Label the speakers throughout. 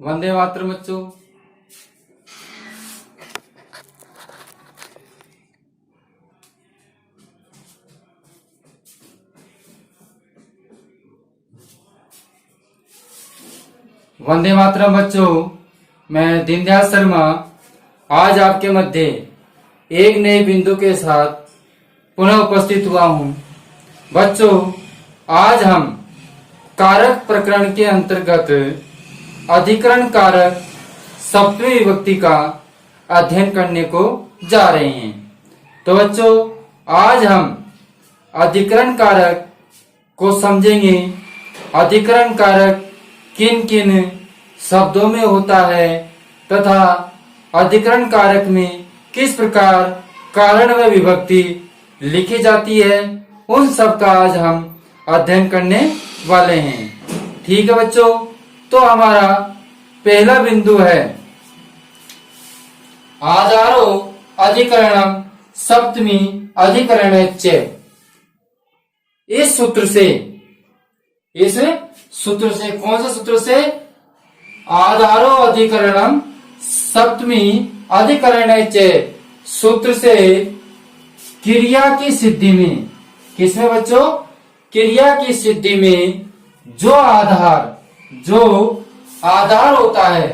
Speaker 1: वंदे मातरम बच्चों। वंदे मातरम बच्चों, मैं दीनदयाल शर्मा आज आपके मध्य एक नए बिंदु के साथ पुनः उपस्थित हुआ हूँ। बच्चों, आज हम कारक प्रकरण के अंतर्गत अधिकरण कारक सप्तमी विभक्ति का अध्ययन करने को जा रहे हैं। तो बच्चों, आज हम अधिकरण कारक को समझेंगे। अधिकरण कारक किन किन शब्दों में होता है तथा अधिकरण कारक में किस प्रकार कारण व विभक्ति लिखी जाती है, उन सब का आज हम अध्ययन करने वाले हैं। ठीक है बच्चों, तो हमारा पहला बिंदु है आधारो अधिकरणम सप्तमी अधिकरणच्च। इस सूत्र से कौन से सूत्र से? आधारो अधिकरणम सप्तमी अधिकरणच्च सूत्र से क्रिया की सिद्धि में, किसमें बच्चों? क्रिया की सिद्धि में जो आधार होता है,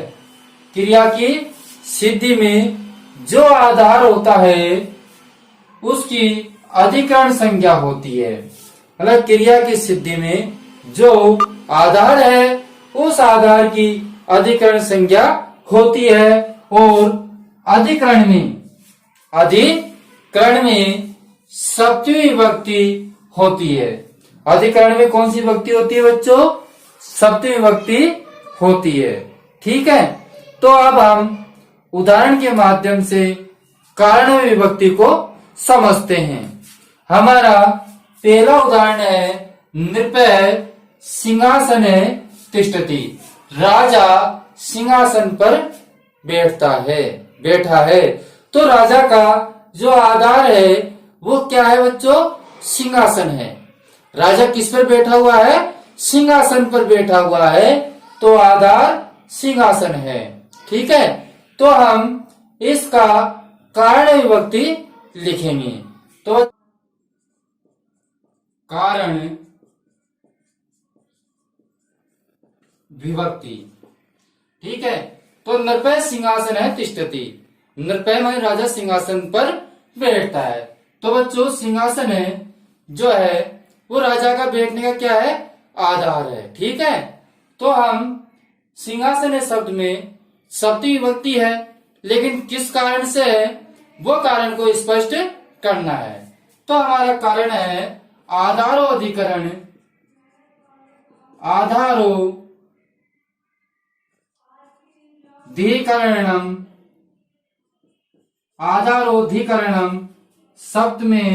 Speaker 1: क्रिया की सिद्धि में जो आधार होता है उसकी अधिकरण संज्ञा होती है। मतलब क्रिया की सिद्धि में जो आधार है उस आधार की अधिकरण संज्ञा होती है। और अधिकरण में सप्तमी विभक्ति होती है। अधिकरण में कौन सी विभक्ति होती है बच्चों? सप्तमी विभक्ति होती है। ठीक है, तो अब हम उदाहरण के माध्यम से कारण विभक्ति को समझते हैं। हमारा पहला उदाहरण है नृपः सिंहासने तिष्ठति। राजा सिंहासन पर बैठा है। तो राजा का जो आधार है वो क्या है बच्चों? सिंहासन है। राजा किस पर बैठा हुआ है? सिंहासन पर बैठा हुआ है, तो आधार सिंहासन है। ठीक है, तो हम इसका कारण विभक्ति लिखेंगे। तो कारण विभक्ति, ठीक है। तो नृपः सिंहासन है तिष्ठति। नृपः माने राजा सिंहासन पर बैठता है। तो बच्चों, सिंहासन है जो है वो राजा का बैठने का क्या है? आधार है। ठीक है, तो हम सिंहासन शब्द में सप्तमी विभक्ति है, लेकिन किस कारण से है वो कारण को स्पष्ट करना है। तो हमारा कारण है आधारो अधिकरण, आधारोधिकरणम सप्तमे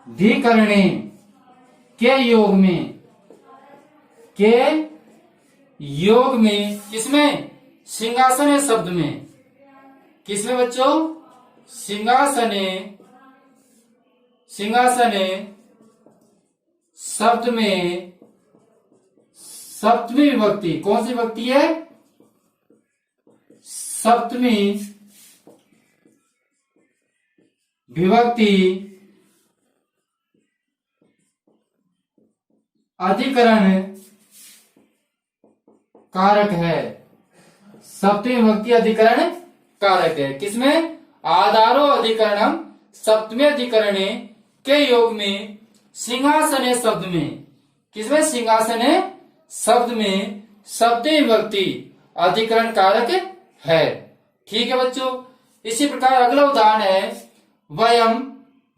Speaker 1: धिकरणे के योग में किसमें? सिंहासने शब्द में। किसमें बच्चों? सिंहासने शब्द में सप्तमी विभक्ति, कौन सी विभक्ति है? सप्तमी विभक्ति अधिकरण कारक है। सप्तमी विभक्ति अधिकरण कारक है। किसमें? आधारो अधिकरणम सप्तमी अधिकरणे के योग में सिंहासने शब्द में। किसमें? सिंहासने शब्द में सप्तमी विभक्ति अधिकरण कारक है। ठीक है बच्चों, इसी प्रकार अगला उदाहरण है वयम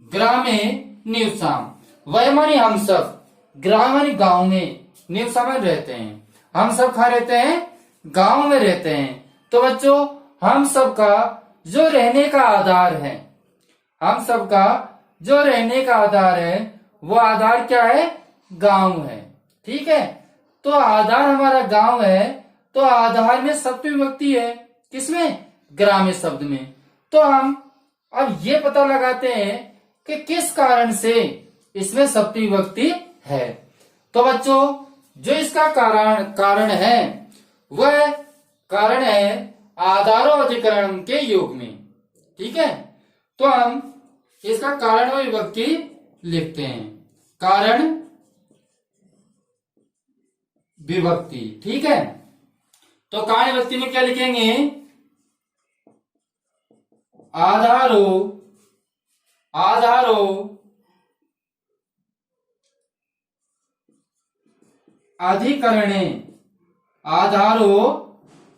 Speaker 1: ग्रामे निवसाम। वयम मानी हम सब, ग्राम मानी गांव में, निवसाम में रहते हैं। हम सब कहाँ रहते हैं? गांव में रहते हैं। तो बच्चों, हम सब का जो रहने का आधार है, वो आधार क्या है? गांव है। ठीक है, तो आधार हमारा गांव है, तो आधार में सप्तमी विभक्ति है। किसमें? ग्राम्य शब्द में। तो हम अब ये पता लगाते हैं कि किस कारण से इसमें सप्तमी विभक्ति है। तो बच्चों जो इसका कारण है वह कारण है आधारो अधिकरण के योग में। ठीक है, तो हम इसका कारण व विभक्ति लिखते हैं, कारण विभक्ति। ठीक है, तो कारण विभक्ति में क्या लिखेंगे, आधारो अधिकरणे, आधारो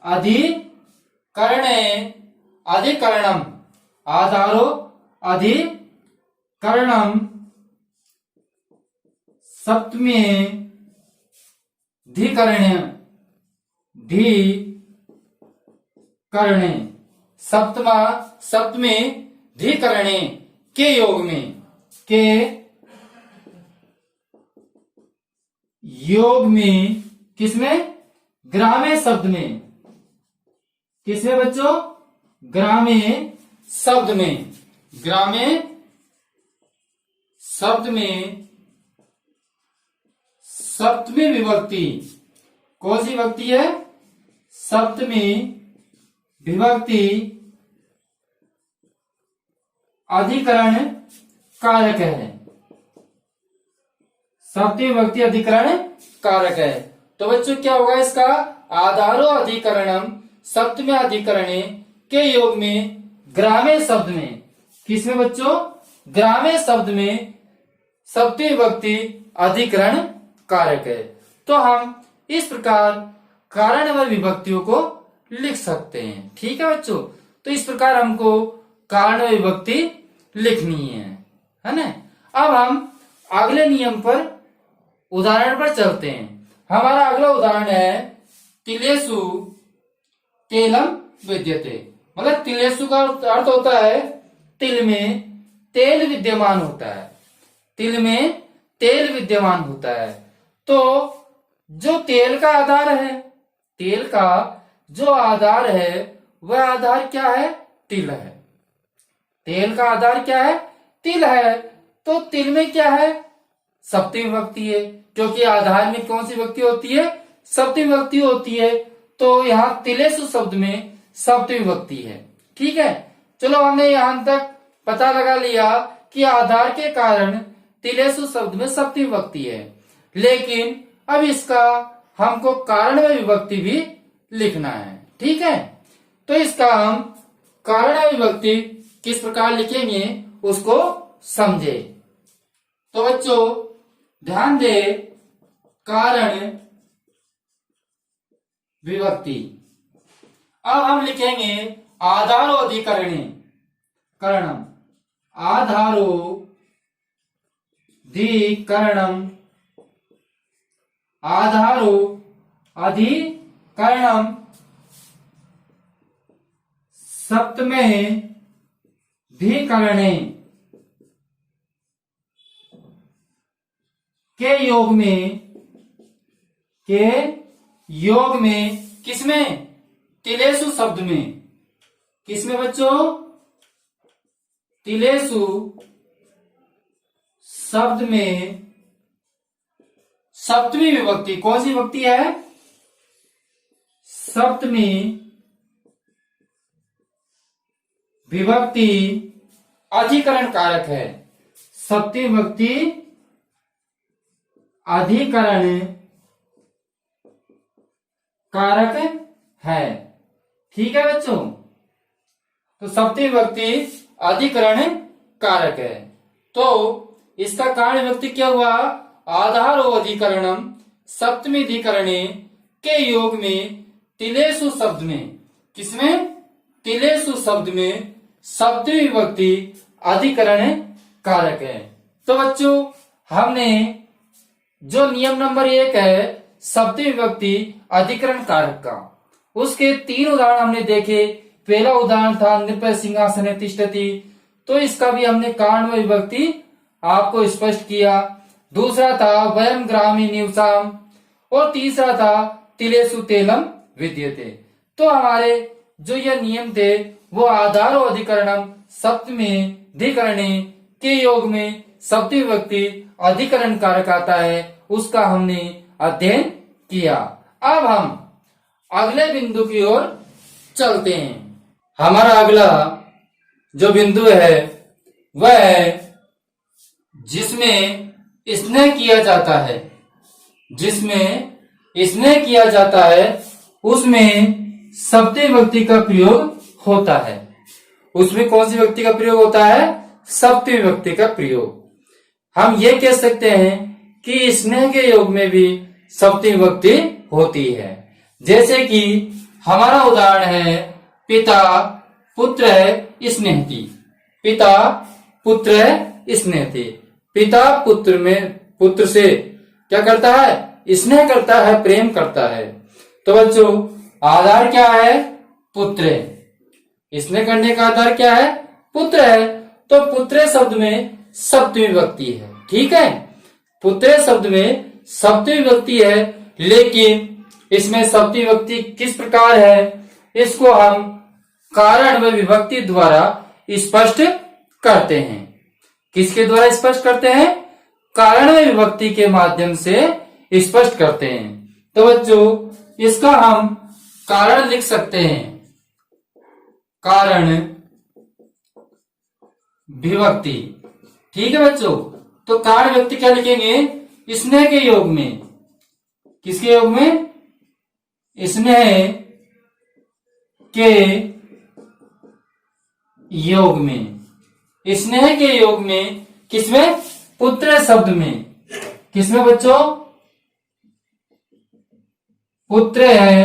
Speaker 1: अधिकरणे अधिकरणम, आधारो अधिकरणम सप्तमी धिकरणे, सप्तमी धिकरणे के योग में, किसमें, ग्रामे शब्द में, किसमें बच्चों, ग्रामे शब्द में, ग्रामे शब्द में सप्तमी विभक्ति, कौन सी विभक्ति है, सप्तमी विभक्ति अधिकरण कारक है, सप्तमी विभक्ति अधिकरण कारक है। तो बच्चों क्या होगा इसका, आधारो अधिकरणम सप्तमी अधिकरणे के योग में ग्रामे शब्द में, किसमें बच्चों, ग्रामे शब्द में सप्तमी विभक्ति अधिकरण कारक है। तो हम इस प्रकार कारण व विभक्तियों को लिख सकते हैं। ठीक है बच्चों, तो इस प्रकार हमको कारण व विभक्ति लिखनी है ना। अब हम अगले नियम पर, उदाहरण पर चलते हैं। हमारा अगला उदाहरण है तिलेसु तेलम विद्यते, मतलब तिलेसु का अर्थ होता है तिल में तेल विद्यमान होता है, तिल में तेल विद्यमान होता है। तो जो तेल का आधार है, तेल का जो आधार है वह आधार क्या है, तिल है। तेल का आधार क्या है, तिल है। तो तिल में क्या है, सप्तमी विभक्ति है, क्योंकि आधार में कौन सी विभक्ति होती है, सप्तमी विभक्ति होती है। तो यहाँ तिलेसु शब्द में सप्तमी विभक्ति है। ठीक है, चलो हमने यहां तक पता लगा लिया कि आधार के कारण तिलेसु शब्द में सप्तमी विभक्ति है, लेकिन अब इसका हमको कारण व विभक्ति भी लिखना है। ठीक है, तो इसका हम कारण व विभक्ति किस प्रकार लिखेंगे उसको समझे। तो बच्चों ध्यान दे, कारण विभक्ति। अब हम लिखेंगे आधारो अधिकरणे, करणम, आधारो अधिकरणम, आधारो अधिकरणम सप्तमे धिकरणे के योग में, किसमें, तिलेसु शब्द में, किसमें बच्चों, तिलेसु शब्द में सप्तमी विभक्ति, कौन सी विभक्ति है, सप्तमी विभक्ति अधिकरण कारक है, सप्तमी विभक्ति अधिकरण कारक है। ठीक है बच्चों, तो सप्तमी विभक्ति अधिकरण कारक है। तो इसका कारण विभक्ति क्या हुआ, आधारो अधिकरणम सप्तमी अधिकरणे के योग में तिलेसु शब्द में, किसमें, तिलेसु शब्द में सप्तमी विभक्ति अधिकरण कारक है। तो बच्चों हमने जो नियम नंबर 1 है सप्तमी विभक्ति अधिकरण कारक का, उसके 3 उदाहरण हमने देखे। पहला उदाहरण था नृप सिंहासने तिष्ठति, तो इसका भी हमने कारण व विभक्ति आपको स्पष्ट किया। दूसरा था वयम ग्रामी निवसाम, और तीसरा था तिलेसु तेलम विद्यते। तो हमारे जो ये नियम थे वो आधारो अधिकरणम सप्तमी धिकरणे के योग में सप्तमी विभक्ति अधिकरण कारक आता है, उसका हमने अध्ययन किया। अब हम अगले बिंदु की ओर चलते हैं। हमारा अगला जो बिंदु है वह है जिसमें स्नेह किया जाता है। जिसमें स्नेह किया जाता है उसमें सप्तमी विभक्ति का प्रयोग होता है। उसमें कौन सी विभक्ति का प्रयोग होता है? सप्तमी विभक्ति का प्रयोग। हम ये कह सकते हैं कि स्नेह के योग में भी सप्तमी विभक्ति होती है। जैसे कि हमारा उदाहरण है पिता पुत्र स्नेहति। पिता पुत्र स्नेहति। पिता पुत्र से क्या करता है? स्नेह करता है, प्रेम करता है। तो बच्चों आधार क्या है? पुत्र। स्नेह करने का आधार क्या है? पुत्र है। तो पुत्र शब्द में सप्तमी विभक्ति है। ठीक है, पुत्र शब्द में सप्तमी विभक्ति है, लेकिन इसमें सप्तमी विभक्ति किस प्रकार है इसको हम कारण व विभक्ति द्वारा स्पष्ट करते हैं। किसके द्वारा स्पष्ट करते हैं? कारण व विभक्ति के माध्यम से स्पष्ट करते हैं। तो बच्चों इसका हम कारण लिख सकते हैं, कारण विभक्ति। ठीक है बच्चों, तो कारण विभक्ति क्या लिखेंगे? स्नेह के योग में। किसके योग में? स्नेह के योग में। स्नेह के योग में किसमें? पुत्र शब्द में। किसमें बच्चों? पुत्र है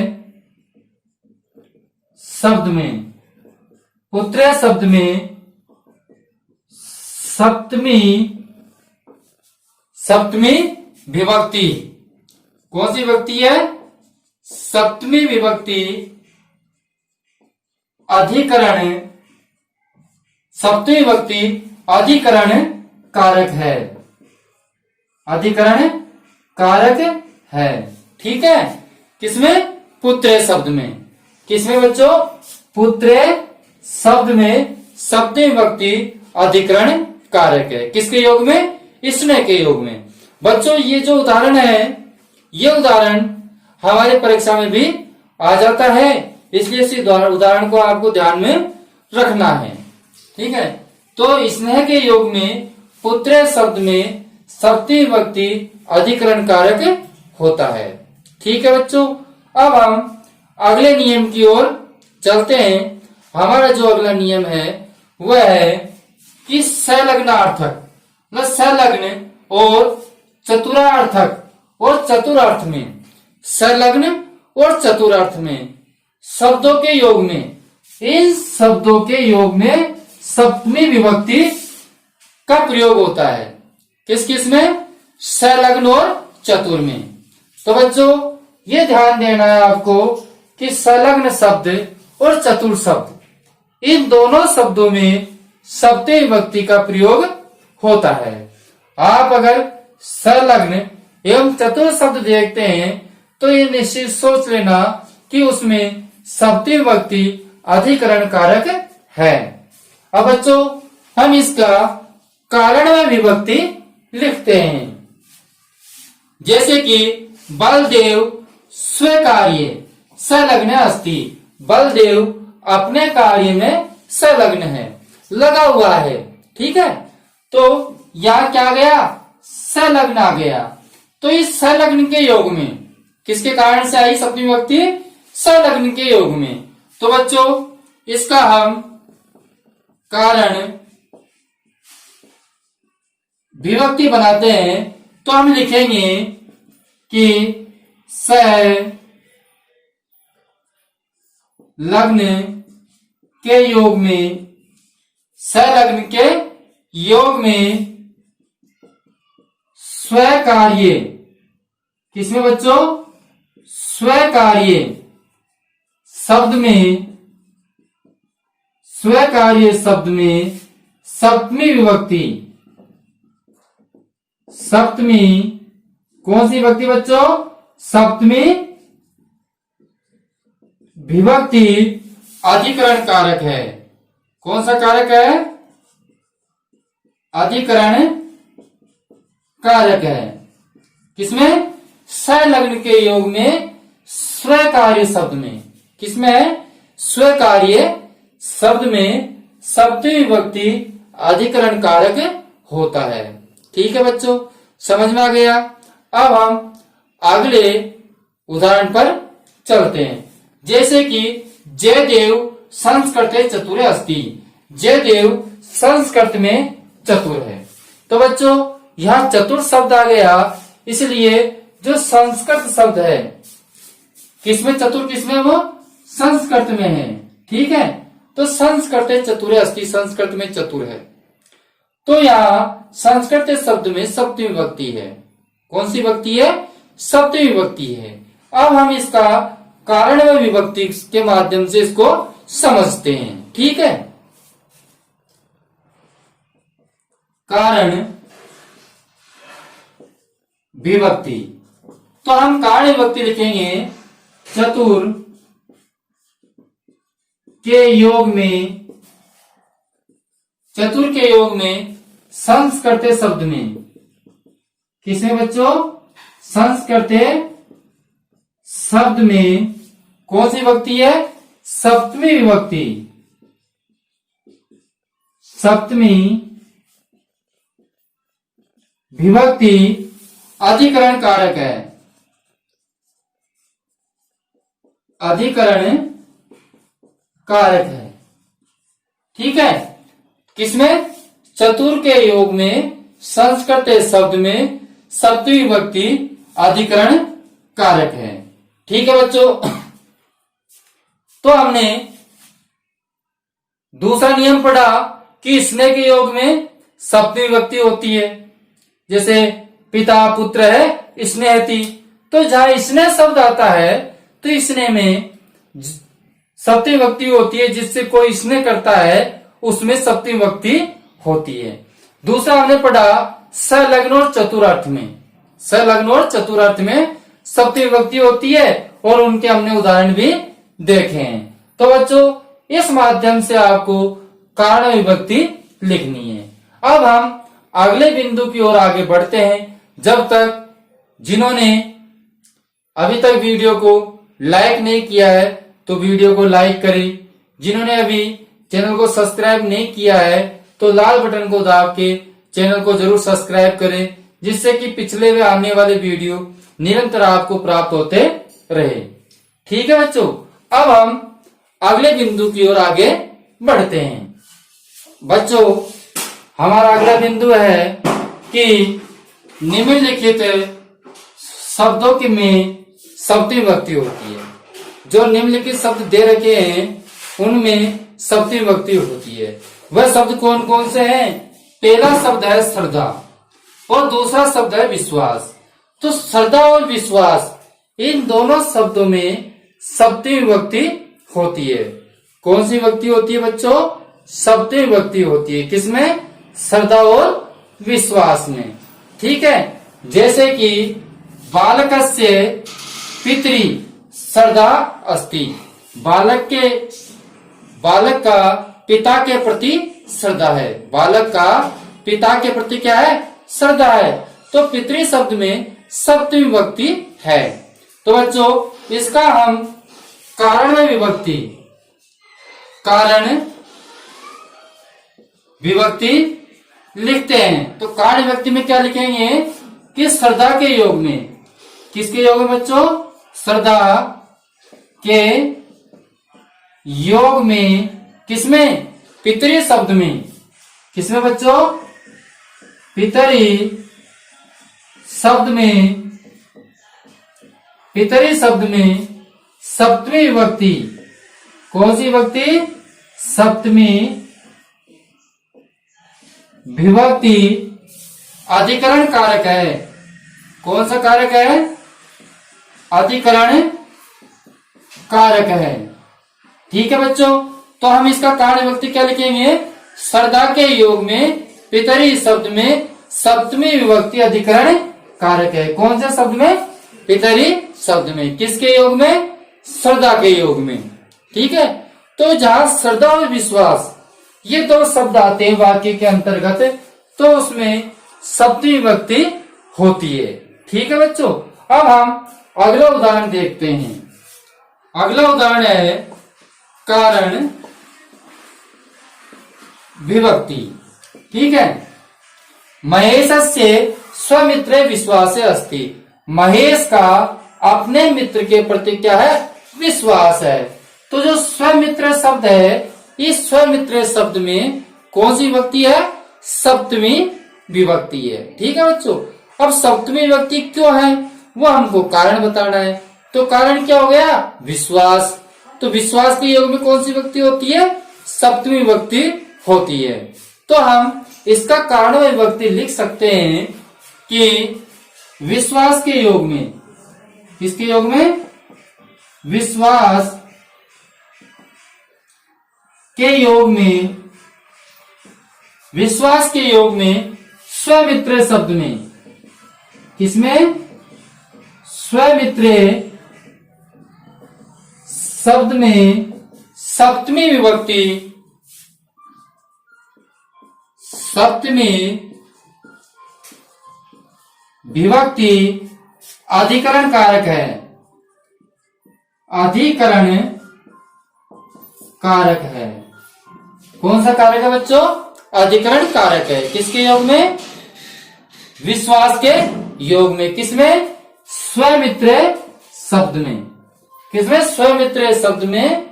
Speaker 1: शब्द में। पुत्र शब्द में सप्तमी विभक्ति। कौन सी विभक्ति है? सप्तमी विभक्ति अधिकरण। सप्तमी विभक्ति अधिकरण कारक है। अधिकरण कारक है। ठीक है, किसमें? पुत्र शब्द में। किसमें बच्चों? पुत्र शब्द में सप्तमी विभक्ति अधिकरण कारक है। किसके योग में? स्नेह के योग में। बच्चों ये जो उदाहरण है, ये उदाहरण हमारे परीक्षा में भी आ जाता है, इसलिए इस उदाहरण को आपको ध्यान में रखना है। ठीक है, तो स्नेह के योग में पुत्र शब्द में सप्तमी विभक्ति अधिकरण कारक होता है। ठीक है बच्चों, अब हम अगले नियम की ओर चलते हैं। हमारा जो अगला नियम है वह है कि संलग्नार्थक मतलब संलग्न और चतुरार्थक और चतुरार्थ में, संलग्न और चतुरार्थ में शब्दों के योग में, इन शब्दों के योग में सप्तमी विभक्ति का प्रयोग होता है। किस किस में? संलग्न और चतुर में। तो बच्चों ये ध्यान देना है आपको कि संलग्न शब्द और चतुर शब्द, इन दोनों शब्दों में सप्तमी विभक्ति का प्रयोग होता है। आप अगर संलग्न एवं चतुर शब्द देखते हैं तो ये निश्चित सोच लेना कि उसमें सप्तमी विभक्ति अधिकरण कारक है। अब बच्चों हम इसका कारण व विभक्ति लिखते हैं। जैसे कि बलदेव स्वीकार्य संलग्न अस्ति। बलदेव अपने कार्य में संलग्न है, लगा हुआ है। ठीक है, तो यहां क्या गया? संलग्न आ गया। तो इस संलग्न के योग में किसके कारण से आई सप्तमी विभक्ति? संलग्न के योग में। तो बच्चों इसका हम कारण विभक्ति बनाते हैं तो हम लिखेंगे कि संलग्न के योग में, संलग्न के योग में स्वीकार्य। किसमें बच्चों? स्वीकार्य शब्द में, स्वीकार्य शब्द में सप्तमी विभक्ति। सप्तमी कौन सी विभक्ति बच्चों? सप्तमी विभक्ति अधिकरण कारक है। कौन सा कारक है? अधिकरण कारक है। किसमें? संलग्न के योग में स्वीकार्य शब्द में। किसमें है? स्वीकार्य शब्द में सप्तमी विभक्ति अधिकरण कारक होता है। ठीक है बच्चों, समझ में आ गया। अब हम अगले उदाहरण पर चलते हैं। जैसे कि जयदेव संस्कृत चतुर अस्ति। जयदेव संस्कृत में चतुर है। तो बच्चों यहाँ चतुर शब्द आ गया, इसलिए जो संस्कृत शब्द है, किसमें चतुर, किसमें? वो संस्कृत में है। ठीक है, तो संस्कृत चतुर अस्ति, संस्कृत में चतुर है। तो यहाँ संस्कृत शब्द में सप्तमी विभक्ति है। कौन सी विभक्ति है? सप्तमी विभक्ति है। अब हम इसका कारण व विभक्ति के माध्यम से इसको समझते हैं। ठीक है, कारण विभक्ति। तो हम कारण विभक्ति लिखेंगे चतुर के योग में, चतुर के योग में संस्कृत शब्द में। किसमें बच्चों? संस्कृत शब्द में कौन सी विभक्ति है? सप्तमी विभक्ति। सप्तमी विभक्ति अधिकरण कारक है। अधिकरण कारक है। ठीक है, किसमें? चतुर के योग में संस्कृत शब्द में सप्तमी विभक्ति अधिकरण कारक है। ठीक है बच्चों, तो हमने दूसरा नियम पढ़ा कि स्नेह के योग में सप्तमी विभक्ति होती है। जैसे पिता पुत्र है स्नेहति, तो जहां स्नेह शब्द आता है तो स्नेह में सप्तमी विभक्ति होती है। जिससे कोई स्नेह करता है उसमें सप्तमी विभक्ति होती है। दूसरा हमने पढ़ा संलग्न और चतुरार्थ में। संलग्न और चतुरार्थ में सप्तमी विभक्ति होती है और उनके हमने उदाहरण भी देखे हैं। तो बच्चों इस माध्यम से आपको कारण विभक्ति लिखनी है। अब हम अगले बिंदु की ओर आगे बढ़ते हैं। जब तक जिन्होंने अभी तक वीडियो को लाइक नहीं किया है तो वीडियो को लाइक करें। जिन्होंने अभी चैनल को सब्सक्राइब नहीं किया है तो लाल बटन को दाब के चैनल को जरूर सब्सक्राइब करें, जिससे कि पिछले व आने वाले वीडियो निरंतर आपको प्राप्त होते रहे। ठीक है बच्चों, अब हम अगले बिंदु की ओर आगे बढ़ते हैं। बच्चों हमारा अगला बिंदु है कि निम्नलिखित शब्दों के में सप्तमी विभक्ति होती है। जो निम्नलिखित शब्द दे रखे हैं उनमें सप्तमी विभक्ति होती है। वह शब्द कौन कौन से हैं? पहला शब्द है श्रद्धा और दूसरा शब्द है विश्वास। तो श्रद्धा और विश्वास इन दोनों शब्दों में सप्तमी विभक्ति होती है। कौन सी विभक्ति होती है बच्चों? सप्तमी विभक्ति होती है। किसमें? श्रद्धा और विश्वास में। ठीक है, जैसे कि बालकस्य पितरी श्रद्धा अस्ति। बालक का पिता के प्रति श्रद्धा है। बालक का पिता के प्रति क्या है? श्रद्धा है। तो पितरी शब्द में सप्तमी विभक्ति है। तो बच्चों इसका हम कारण में विभक्ति, कारण विभक्ति लिखते हैं। तो कारण विभक्ति में क्या लिखेंगे कि श्रद्धा के योग में, किसके योग में बच्चों? श्रद्धा के योग में। किसमें? पितरी शब्द में। किसमें बच्चों? पितरी शब्द में। पितरी शब्द में सप्तमी विभक्ति। कौन सी विभक्ति? सप्तमी विभक्ति अधिकरण कारक है। कौन सा कारक है? अधिकरण कारक है। ठीक है बच्चों, तो हम इसका कारण विभक्ति क्या लिखेंगे? श्रद्धा के योग में पितरी शब्द में सप्तमी विभक्ति अधिकरण कारक है। कौन से शब्द में? पितरी शब्द में। किसके योग में? श्रद्धा के योग में। ठीक है, तो जहां श्रद्धा और विश्वास ये दो शब्द आते हैं वाक्य के अंतर्गत, तो उसमें सप्तमी विभक्ति होती है। ठीक है बच्चों, अब हम अगला उदाहरण देखते हैं। अगला उदाहरण है कारण विभक्ति। ठीक है, महेशस्य स्वमित्रे विश्वासे अस्ति। महेश का अपने मित्र के प्रति क्या है? विश्वास है। तो जो स्वमित्र शब्द है, इस स्वमित्र शब्द में कौन सी विभक्ति है? सप्तमी विभक्ति है। ठीक है बच्चों, अब सप्तमी विभक्ति क्यों है वो हमको कारण बताना है। तो कारण क्या हो गया? विश्वास। तो विश्वास के योग में कौन सी विभक्ति होती है? सप्तमी विभक्ति होती है। तो हम इसका कारण विभक्ति लिख सकते हैं कि विश्वास के योग में, किसके योग में? विश्वास के योग में, विश्वास के योग में स्वमित्र शब्द में, किसमें? स्वमित्र शब्द में सप्तमी विभक्ति, सप्तमी विभक्ति अधिकरण कारक है। अधिकरण कारक है। कौन सा कारक है बच्चों? अधिकरण कारक है। किसके योग में? विश्वास के योग में। किसमें? स्वमित्र शब्द में। किसमें? स्वमित्र शब्द में,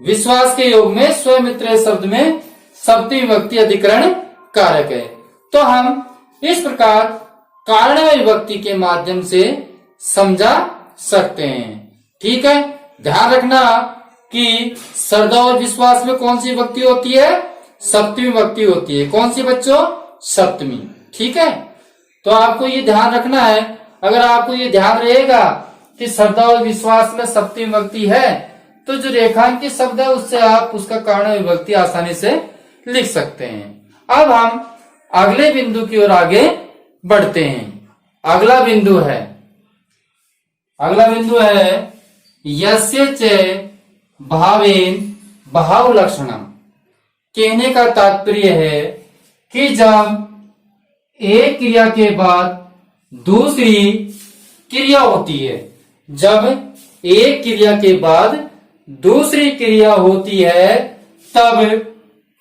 Speaker 1: विश्वास के योग में स्वमित्र शब्द में सप्तमी विभक्ति अधिकरण कारक है। तो हम इस प्रकार कारण विभक्ति के माध्यम से समझा सकते हैं। ठीक है, ध्यान रखना कि श्रद्धा और विश्वास में कौन सी विभक्ति होती है? सप्तमी विभक्ति होती है। कौन सी बच्चों? सप्तमी। ठीक है, तो आपको ये ध्यान रखना है। अगर आपको ये ध्यान रहेगा कि श्रद्धा और विश्वास में सप्तमी विभक्ति है, तो जो रेखांकित शब्द है उससे आप उसका कारण विभक्ति आसानी से लिख सकते हैं। अब हम अगले बिंदु की ओर आगे बढ़ते हैं। अगला बिंदु है यस्य च भावेन भाव लक्षणम। कहने का तात्पर्य है कि जब एक क्रिया के बाद दूसरी क्रिया होती है, जब एक क्रिया के बाद दूसरी क्रिया होती है, तब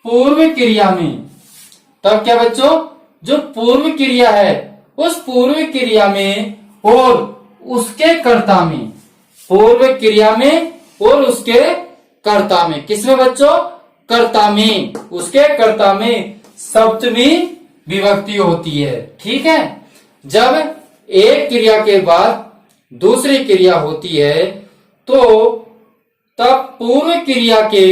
Speaker 1: पूर्व क्रिया में, तब क्या बच्चों? जो पूर्व क्रिया है उस पूर्व क्रिया में और उसके कर्ता में, पूर्व क्रिया में और उसके कर्ता में, किसमें बच्चों? कर्ता में, उसके कर्ता में सप्तमी विभक्ति होती है। ठीक है, जब एक क्रिया के बाद दूसरी क्रिया होती है तो तब पूर्व क्रिया के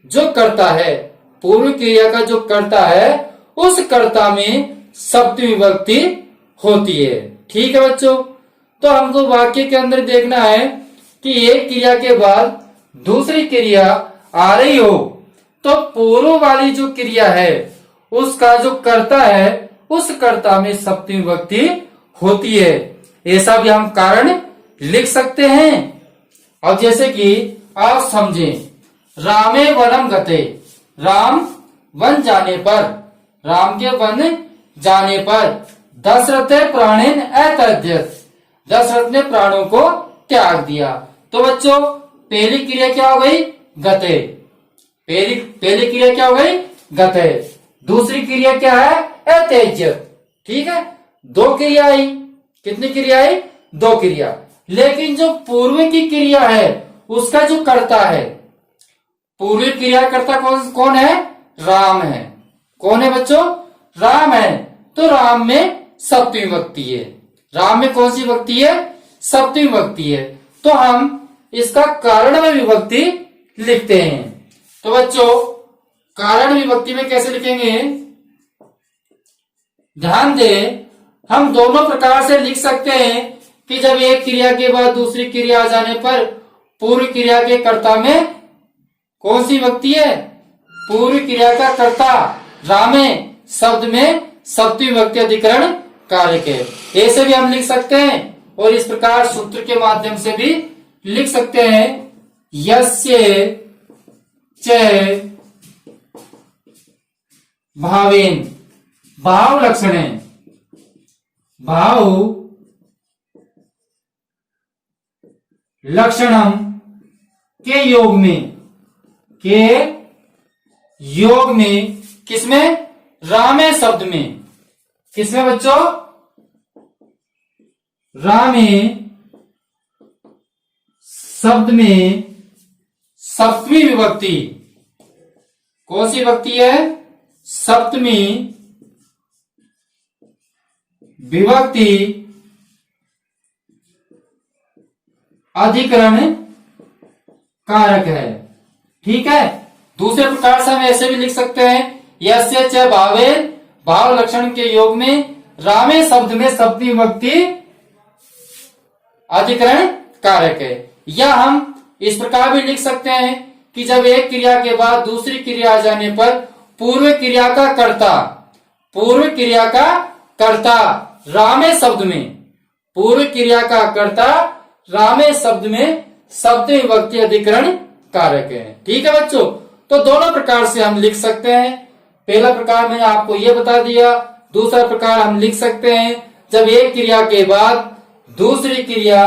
Speaker 1: जो कर्ता है, पूर्व क्रिया का जो कर्ता है उस कर्ता में सप्तमी विभक्ति होती है। ठीक है बच्चों, तो हमको वाक्य के अंदर देखना है कि एक क्रिया के बाद दूसरी क्रिया आ रही हो तो पूर्व वाली जो क्रिया है उसका जो कर्ता है उस कर्ता में सप्तमी विभक्ति होती है। ऐसा भी हम कारण लिख सकते हैं। अब जैसे कि आप समझें, रामे वनम गते। राम वन जाने पर, राम के वन जाने पर दशरथ प्राणेन अत्यज्यत। दशरथ ने प्राणों को त्याग दिया। तो बच्चों पहली क्रिया क्या हो गई? गते। पहली क्रिया क्या हो गई? गते। दूसरी क्रिया क्या है? अत्यज्यत। ठीक है, दो क्रिया आई। कितनी क्रिया आई? दो क्रिया। लेकिन जो पूर्व की क्रिया है उसका जो कर्ता है, पूर्व क्रिया कर्ता कौन है? राम है। कौन है बच्चों? राम है। तो राम में सप्तमी विभक्ति है। राम में कौन सी विभक्ति है? सप्तमी विभक्ति है। तो हम इसका कारण में विभक्ति लिखते हैं। तो बच्चों कारण विभक्ति में कैसे लिखेंगे? ध्यान दें, हम दोनों प्रकार से लिख सकते हैं कि जब एक क्रिया के बाद दूसरी क्रिया आ जाने पर पूर्व क्रिया के कर्ता में कौन सी विभक्ति है? पूर्व क्रिया का कर्ता रामे शब्द में सप्तमी विभक्ति अधिकरण कारक है। ऐसे भी हम लिख सकते हैं और इस प्रकार सूत्र के माध्यम से भी लिख सकते हैं। यस्य च भावेन, भाव लक्षण है। भाव लक्षणम के योग में किसमें? रामे शब्द में। किसमें बच्चों? रामे शब्द में सप्तमी विभक्ति। कौन सी विभक्ति है? सप्तमी विभक्ति अधिकरण कारक है। ठीक है। दूसरे प्रकार से हम ऐसे भी लिख सकते हैं, यस्य च भावेन भाव लक्षण के योग में रामे शब्द में सप्तमी विभक्ति अधिकरण कारक है। या हम इस प्रकार भी लिख सकते हैं कि जब एक क्रिया के बाद दूसरी क्रिया आ जाने पर पूर्व क्रिया का कर्ता रामे शब्द में, पूर्व क्रिया का कर्ता रामे शब्द में सप्तमी विभक्ति अधिकरण कारक है। ठीक है बच्चों। तो दोनों प्रकार से हम लिख सकते हैं। पहला प्रकार मैंने आपको यह बता दिया। दूसरा प्रकार हम लिख सकते हैं, जब एक क्रिया के बाद दूसरी क्रिया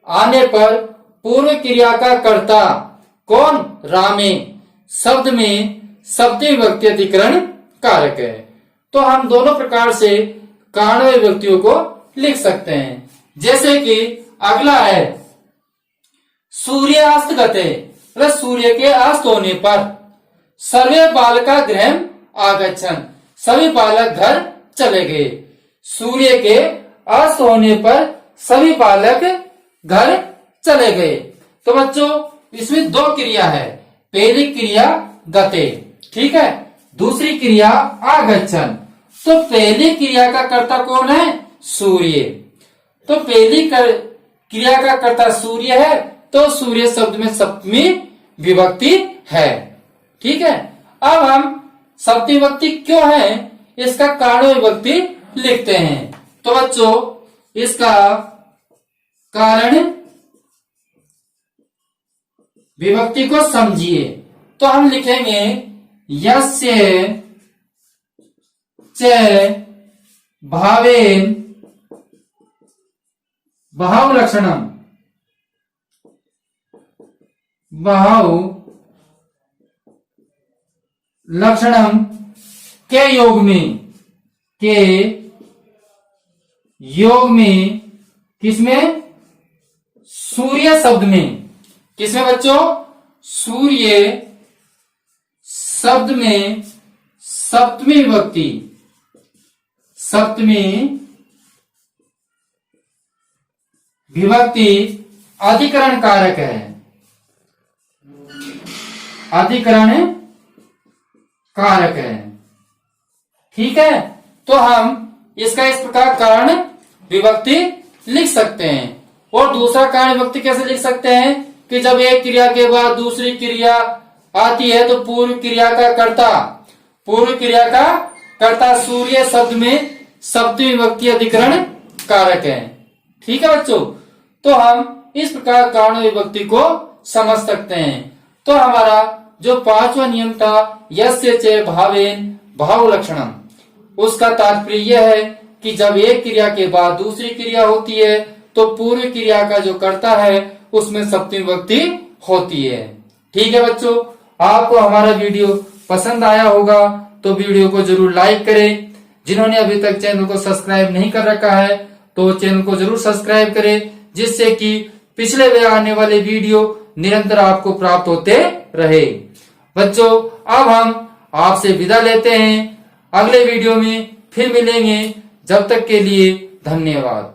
Speaker 1: आने पर पूर्व क्रिया का कर्ता कौन? रामे शब्द में सप्तमी विभक्ति अधिकरण कारक है। तो हम दोनों प्रकार से कार्णव विभक्तियों को लिख सकते हैं। जैसे कि अगला है सूर्यास्त गते, मतलब सूर्य के अस्त होने पर सर्वे बालका गृहम आगच्छन्, सभी बालक घर चले गए। सूर्य के अस्त होने पर सभी बालक घर चले गए। तो बच्चों इसमें दो क्रिया है। पहली क्रिया गते, ठीक है, दूसरी क्रिया आगच्छन्। तो पहली क्रिया का कर्ता कौन है? सूर्य। तो पहली क्रिया का कर्ता सूर्य है, तो सूर्य शब्द में सप्तमी विभक्ति है। ठीक है। अब हम सप्तमी विभक्ति क्यों है इसका कार्णव विभक्ति लिखते हैं। तो बच्चों इसका कारण विभक्ति को समझिए। तो हम लिखेंगे यस्य च भावेन भाव लक्षणम, भाव लक्षणम के योग में किसमें? सूर्य शब्द में। किसमें बच्चों? सूर्य शब्द में सप्तमी विभक्ति, सप्तमी विभक्ति अधिकरण कारक है। अधिकरण कारक है। ठीक है। तो हम इसका इस प्रकार कारण विभक्ति लिख सकते हैं। और दूसरा कारण विभक्ति कैसे लिख सकते हैं कि जब एक क्रिया के बाद दूसरी क्रिया आती है तो पूर्व क्रिया का कर्ता सूर्य शब्द में सप्तमी विभक्ति अधिकरण कारक है। ठीक है बच्चों। तो हम इस प्रकार कारण विभक्ति को समझ सकते हैं। तो हमारा जो पांचवा नियम था यस्य च भावेन भाव लक्षणम, उसका तात्पर्य यह है कि जब एक क्रिया के बाद दूसरी क्रिया होती है तो पूर्व क्रिया का जो कर्ता है उसमें सप्तमी विभक्ति होती है। ठीक है बच्चों। आपको हमारा वीडियो पसंद आया होगा तो वीडियो को जरूर लाइक करें। जिन्होंने अभी तक चैनल को सब्सक्राइब नहीं कर रखा है तो चैनल को जरूर सब्सक्राइब करें, जिससे कि पिछले वे आने वाले वीडियो निरंतर आपको प्राप्त होते रहे। बच्चों अब हम आपसे विदा लेते हैं। अगले वीडियो में फिर मिलेंगे। जब तक के लिए धन्यवाद।